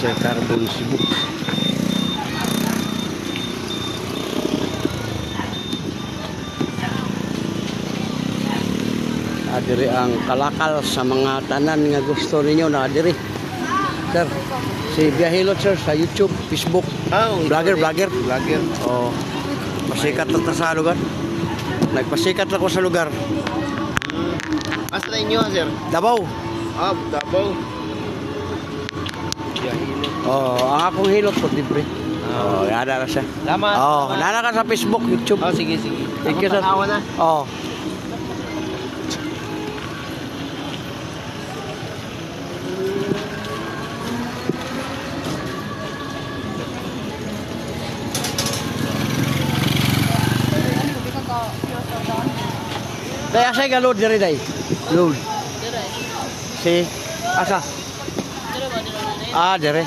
sa Carbon Cebu. Adiri ang kalakal sa mga tanan nga gusto ninyo na adiri. Sir, si Biyahilot sir sa YouTube, Facebook. Vlogger. Oh, pasikat na ta sa lugar. Nagpasikat ako sa lugar. Asa inyo, sir? Davao. Davao. Oh, ang akong hilot po libre. Oh, nada na siya. Salamat. Oh, nana ka sa Facebook, YouTube. Sige. Thank you, sir. Na. Oh. Daya saya galod diri day. Load. Si asa? Dire.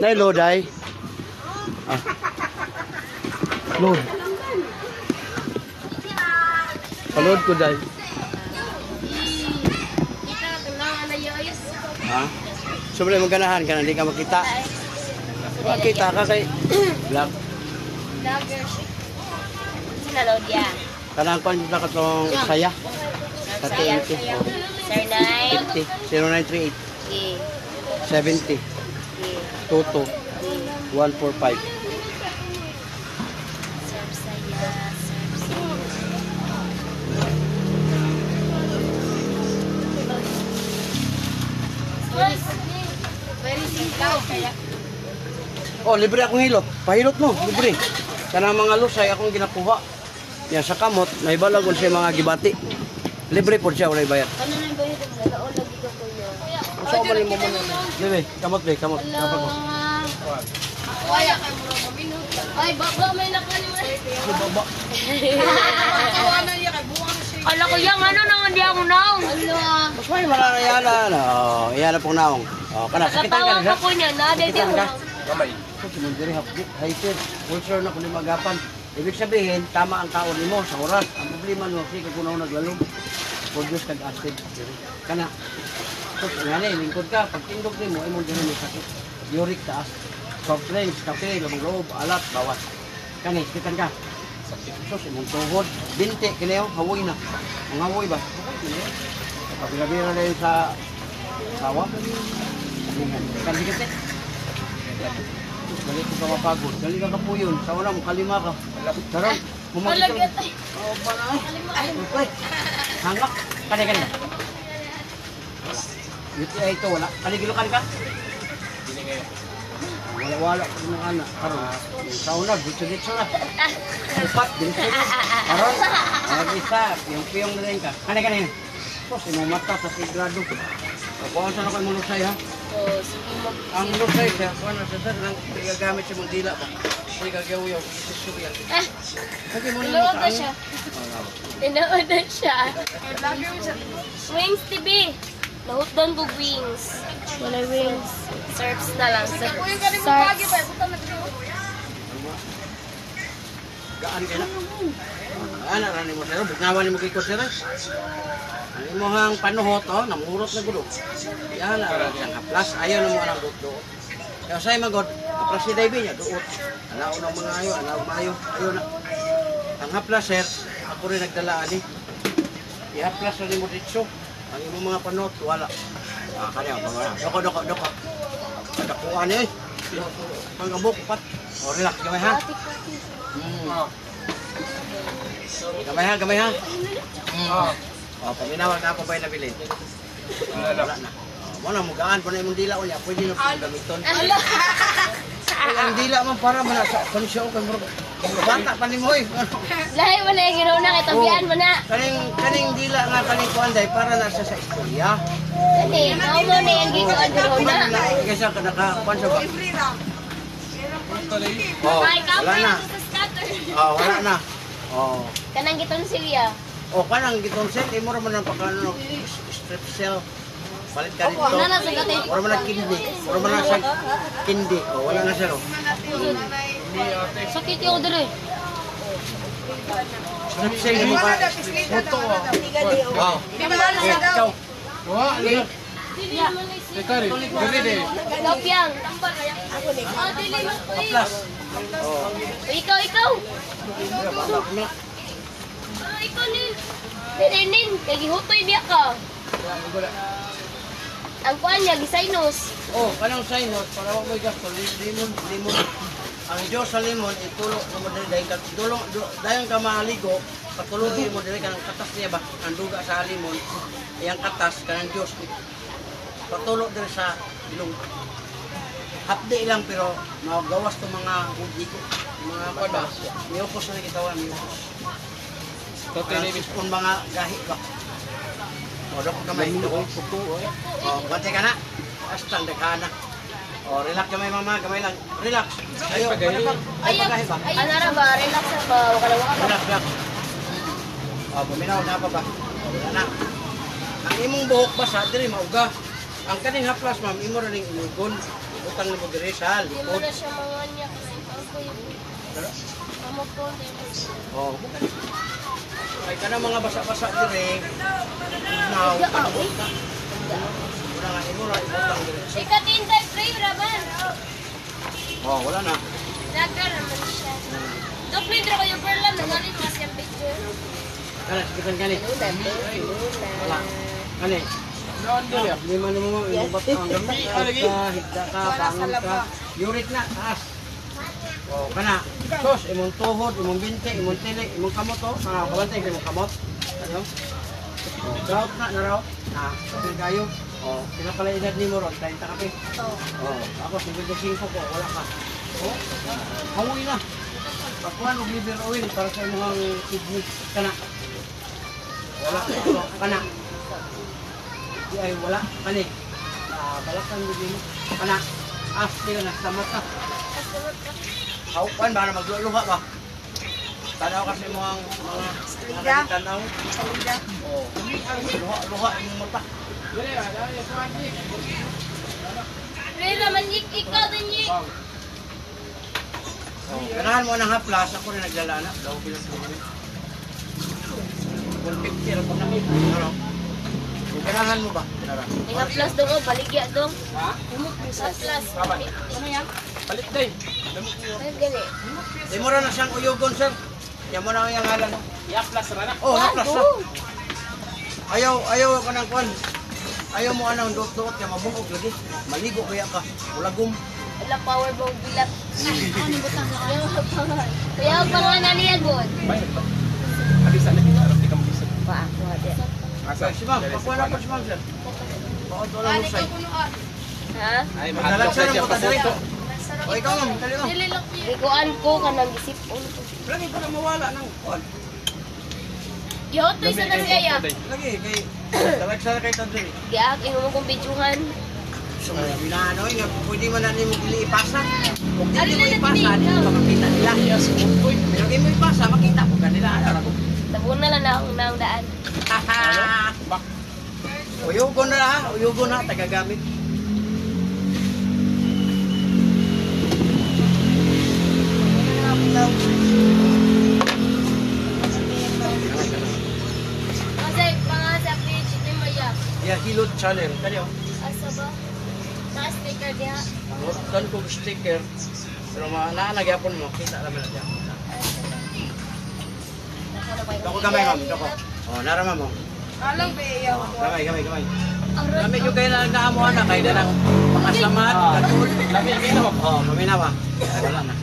Nay load ay. Load. Load ko dai. Sobre maganahan ka na, hindi ka makita. Makita ka kay vlog. Vlogger. Sinaload ya. Kanang kon dito ka tong saya. Sa Saya. TNT. Sir 9. 0938 70 22 145. Sir Saya. Very simple. Oh, libre akong hilot. Pahilot mo, libre. Kanang mga lusay akong ginakuha. Yan sa kamot, may balagon siya mga gibati. Libre po siya, wala bayad. Ano na ba yung nalaon lagi ko po yun? Gusto ko maling mo muna. Libre, kamot be, kamot. Dapat ko. Kaya kayo mo na minute. Ay, baba may nakalimutan. Baba. Ala ko yang ano nang hindi ako naong. Mas may malarayana na. Oh, iyan na pong naong. Oh, kana sakitan ka Natawa na. ko po niya, naday din Sakitan ko. ka. Gamay. So, sinundiri hapdi. Hyper. Ulcer na kundi magapan. Ibig sabihin, tama ang kaon nimo sa oras. Ang problema no, si kung kunaw naglalong. Produce kag acid. Kana. So, ngani, lingkod ka. Pag tindog nimo, imong dili may sakit. Uric taas. Soft drinks, kape, lamang loob, alat, bawas. Kani, sakitan ka. So, imong tuhod. Binti, kinayo, hawoy na. Ang hawoy ba? Kapila-bila na yun sa sawa. Kan sikit eh. Dali ko ka mapagod. Dali ka kapuyon. Sa una mo kalima ka. Karon, bumagit ka. Oh, pala ay. Okay. Hangak. Kani. UTI ito wala. Kanigilukan ka? Wala ko ng anak. Karon, sa una, dito na. Upat, dito na. Karon, mag-isa, yung piyong na rin ka. Kani. So, sinumata sa sigrado. Kuhaan saan ako yung lusay ha? Ang lusay siya, kuhaan na siya lang gagamit siya mong dila ba? Hindi gagawiyaw, isusuya. Tinood na siya. Tinood na siya. Wings TV. Lahot doon ko wings. Wala wings. Serves na lang. Serves. Gaan ka na? Ano, rani mo sir? Buknawan mo kay ko sir? Ang imong panuhot, namurot na gulo. Yan, ang haplas, ayaw na mo ang gulo. Kaya sa'yo magod, haplas si Davey niya, duot. Alaw ng mga ayo, ayaw na. Ang haplas sir, ako rin nagdalaan eh. I-haplas na rin mo dito. Ang imong mga panuhot, wala. Kanya, doko. Kadakuan eh. Panggabok, pat. O, relax, gamay ha. Gamay ha. O, paminawag na ako ba'y nabili? Wala na. Mo na mugaan pa na imong dila unya, pwede na pud gamiton. Ay, ang dila man para man sa konsyo ko mo. Bata pa ni mo eh. Lahi mo na yung ginauna kay tabian mo na. Kaning dila nga kaning kuanday para na sa istorya. Kani, mao mo na yung ginauna. Kaysa ka nakakuan sa ba? Oh, Ay, wala na. sa scatter. Oh, wala na. Oh. Kanang giton silya. O kanang gitong set, imo ra man ang pakano strip cell. Palit ka dito. Wala na sa gati. Wala man na kindi. Wala man na sa kindi. O wala na siya ro. Sakit yung dire. Strip cell mo ka. Ito. Wow. Ciao. Lopyang. Oh, dili mo ko eh. Plus. Ikaw. Ikaw ni. Nin, kay gihutoy biya ka. Ang kuan niya gisaynos. Oh, kanang sinot para wa may gasto limon. Ang Diyos sa limon itulo mo diri dahil ka dulong dayon ka maligo patulungi mo diri kanang katas niya ba ang duga sa limon iyang katas kanang Diyos patulo diri sa ilong. Hapdi lang pero magawas to mga udiko mga kuan miyokos na kita wa miyokos. Kung mga gahi ba. O, dok kamay. O, bante ka na. Astang deka na. O, relax kamay mama. Kamay lang. Relax. Ayo. Ay, pagahi ba? Ano ra ba? Relax ba? Wala ka. Relax, relax. O, buminaw na pa ba? O, wala na. Ang imong buhok basa, diri mauga. Ang kaning haplas, ma'am, imo rin yung inugon. Utang na mo diri sa Di mo likod. na siya mga niya kasi ako yung amok ko. O, ay ka na mga basa-basa diri. Now, panahon ka. Wala nga, imo ra ibutang diri. Ika tintay pray raban. O, wala na. Dagar naman siya. Doble dra ko yung perla nagalit mas yung picture. Kana, sikitan kani. Wala. Kani. Di man mo ibot ang gamit ka, higda ka, bangon ka. Yurik na, taas. O, kana. Sos, imong tuhod, imong binti, imong tinik, imong kamot o. Mga kabantay, imong kamot. Ano? O, drought na, naraw. Kapil kayo. O, pinapala edad ni mo ron, 30 kape. O, ako, 55 ko, wala ka. O, hangoy na. Pakuhan og liver oil para sa imong kidney. Kana. Wala, kana. Di ay wala, kani. Balakan mo din mo. Kana. Di ka na, sa mata. Haupan ba na magluluha ba? Tanaw kasi mo ang mga tanaw. Oh, luha yung mata. Pray naman ikaw din yi. Oh, ganahan mo ng haplas, ako rin naglalana. Daw bilang tumuli. 150 lang po na. Ano? Ganahan mo ba? Ganahan. Inga plus dong oh, baligya dong. Ha? Sa plus. Ano yan? Palit day. Ay, gani. Di mo na siyang uyugon, sir. Yan mo na ang ngalan. Haplas ra na. Oh, haplas na. Ayaw ko ng kwan. Ayaw mo anang duot-duot kaya mabungog lagi. Maligo kaya ka. Ulagom. Wala power mo bilat. Ano butang ka? Kaya pa nga naniya god. Habis na ni arap di ka mabisa. Pa ako hadi. Asa Si ma'am, pakuha na po si ma'am, sir. Bakit wala mo say? Ha? Ay Madalag mahal siya sa ng siya puta dali. papunto. O ikaw ma'am, dali ma'am. Ikuan ko kanang gisipon ko. Lagi ko na mawala ng kwan. Gihotoy sa nasaya. Lagi, kay dalag siya kay Tandri. Giak imo mo kong bidyuhan. So, binano, nga pwede man na mo dili ipasa. Kung di mo ipasa, di mo makita nila. Pero di mo ipasa, makita po kanila. Tabunan na lang na akong naong daan. Bak. Uyugon na ha, uyugon na, tagagamit. Kasi mga sa page ni Maya. Yeah, Hilot Channel. Kani oh. Asa ba? Naka sticker diha. Dan ko sticker. Pero naanagyapon mo, kita naman na diyan. Dako gamay ma'am, dako. Oh, narama mo. Alam ba iyaw ko? Gamay. Kami yung kayo na naamuhan na kayo na ng mga samat, katul. Lami kay na. Oh, mamina ba? Wala na.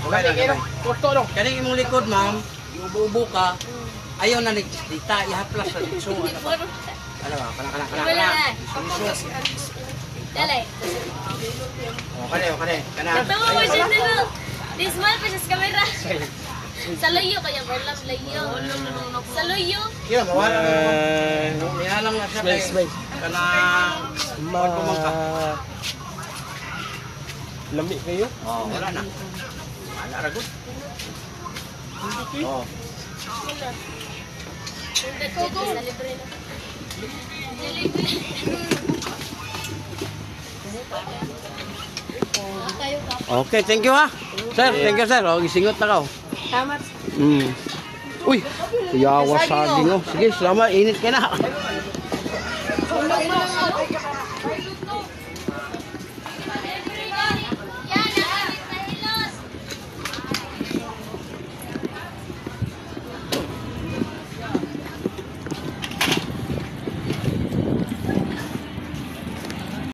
Okay na, gamay. Kurto no. Kaning imong likod ma'am, yung ubo ka, ayaw na nagdita, ihaplas sa ditso. Ano ba? Ano ba? Kana. Wala na. Dali. Kani. Kana. Tama mo siya dito. This man pa siya sa camera. Sa layo kaya Berlam, layo. Sa layo. Kaya mawala na naman. Nihalang na siya kay kana Lami kayo? oh, wala na. Wala ra gud. Oh. Sa libre na. Okay, thank you ha. Sir, thank you sir. Oh, gisingot na ka. Tama. Uy, yawa saging oh. Sige, salamat. Init ka na.